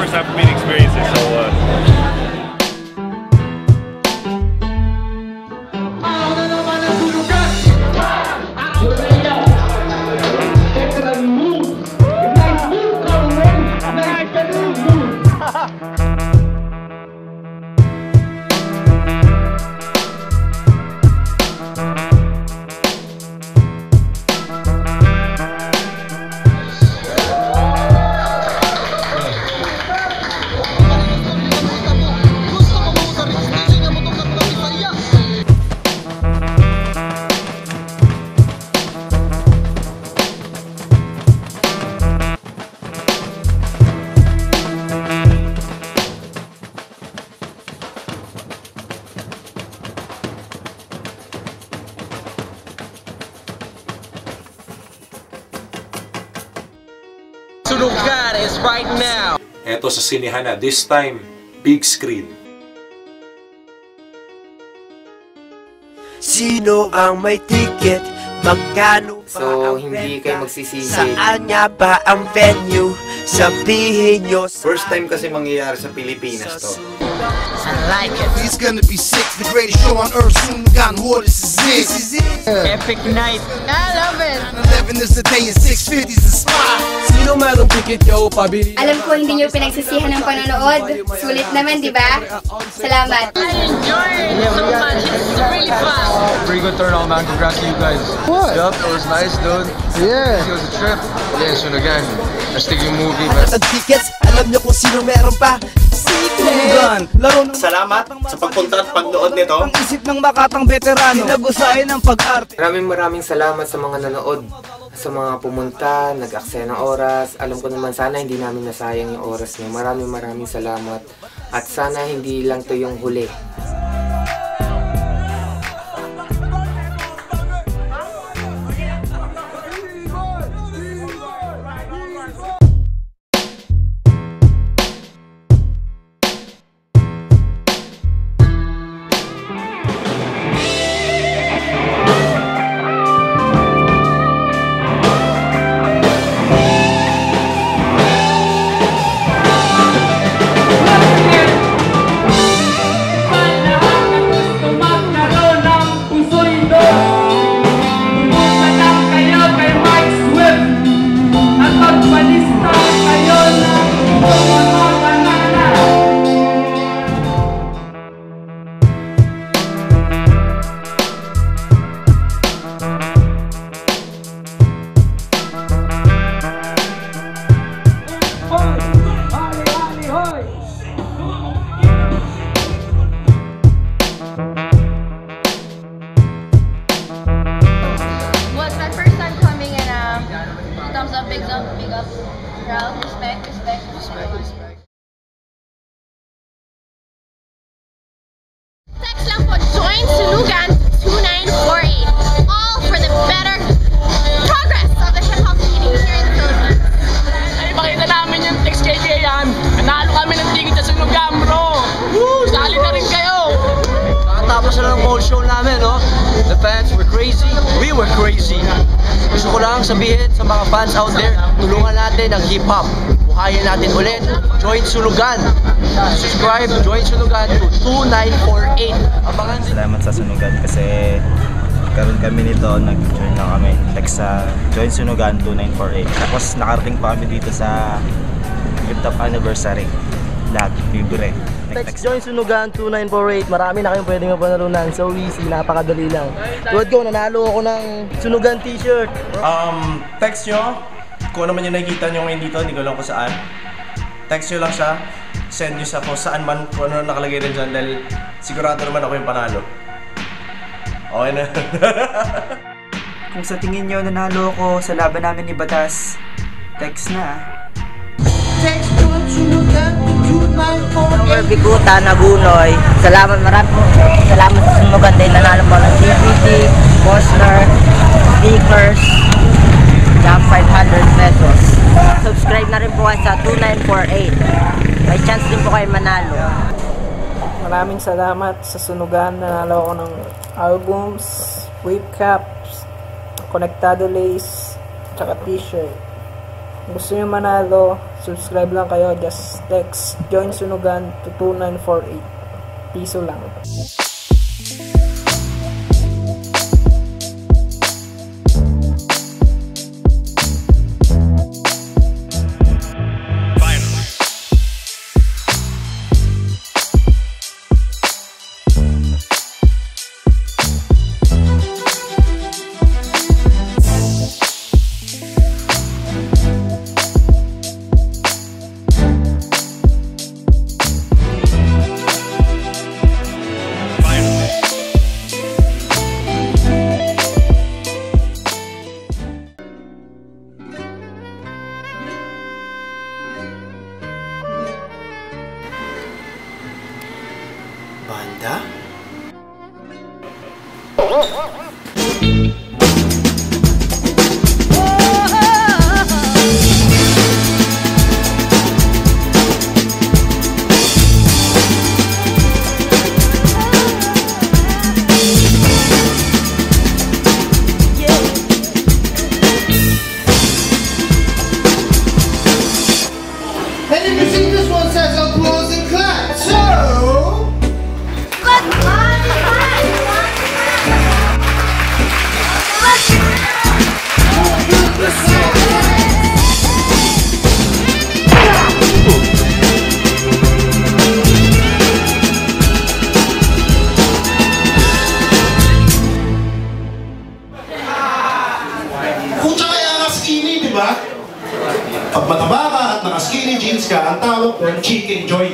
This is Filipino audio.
first time for me to experience it, so Sunugan is right now. Eto sa sinehan na, this time, big screen. Sino ang may ticket? Magkano ba So, ang hindi renta? kayo magsisisi. Saan nga ba ang venue? Sabihin nyo. First time kasi mangyayari sa Pilipinas to. I like it. It's gonna be sick, the greatest show on earth. Soon got what this is it. Epic night. I love it. 11 is the day and 650 is the spot. Sino merong ticket yo, pabili? Alam ko hindi nyo pinagsisihan ng panonood. Sulit naman, di ba? Salamat. I enjoyed so much. It's really fun. Pretty good turnout, man. Congrats to you guys. What? Yup, it was nice, dude. Yeah. It was a trip. Yeah, Sunugan. Let's take yung movie, man. Ang tickets, alam nyo kung sino meron pa. Sunugan, laro ng Salamat sa pagpunta at pagnood nito. ang isip ng makatang veterano. Tinagusayan ng pag-arte. Maraming salamat sa mga nanood, sa mga pumunta, nag-aksaya ng oras. Alam ko naman sana hindi namin nasayang yung oras niyo. Maraming salamat. At sana hindi lang to yung huli. Was my first time coming and thumbs up, big up, proud, respect. Text lang po, join Sunugan 2948. All for the better progress of the hip-hop community here in the Philippines. Ay, pakita namin yung text kay yan. Nanalo kami ng ticket sa Sunugan, bro. Woo! Sali na rin kayo. Nakatapos na ng whole show namin, no? The fans were crazy. We were crazy. Gusto ko lang sabihin sa mga fans out there, tulungan natin ang hip-hop. Buhayin natin ulit. Join Sunugan. Subscribe, join Sunugan to 2948. Abangan. Salamat sa Sunugan kasi karoon kami nito, nag-join na kami. Text sa Join Sunugan 2948. Tapos nakarating pa kami dito sa Top Anniversary. Lahat, libre. Text Join Sunugan 2948. Marami na kayong pwedeng mapanalunan. So easy, napakadali lang. Tulad ko, nanalo ako ng Sunugan t-shirt. Text nyo kung ano man yung nakikita nyo ngayon dito, hindi ko lang kung saan. Text nyo lang siya, send nyo sa kung saan man, kung ano nakalagay rin dyan dahil sigurado naman ako yung panalo. Okay na. Kung sa tingin nyo nanalo ako sa laban namin ni Batas, text na. Text to Sunugan to 2948. Biguta, Nagunoy. Salamat salamat sa Sunugan dahil nanalo mo ng DVD, poster, stickers, jump 500 pesos. Subscribe na rin po kayo sa 2948. May chance din po kayo manalo. Maraming salamat sa Sunugan. Nanalo ako ng albums, wave caps, konektado lace, tsaka t-shirt. gusto nyo manalo, subscribe lang kayo. Just text Join Sunugan to 2948. Piso lang. Banda? And if you see this one says applause and clap. So Kung tsaka yung skinny, di ba? Pag mataba ka at naka-skinny jeans ka, ang tawag doon, chicken joy.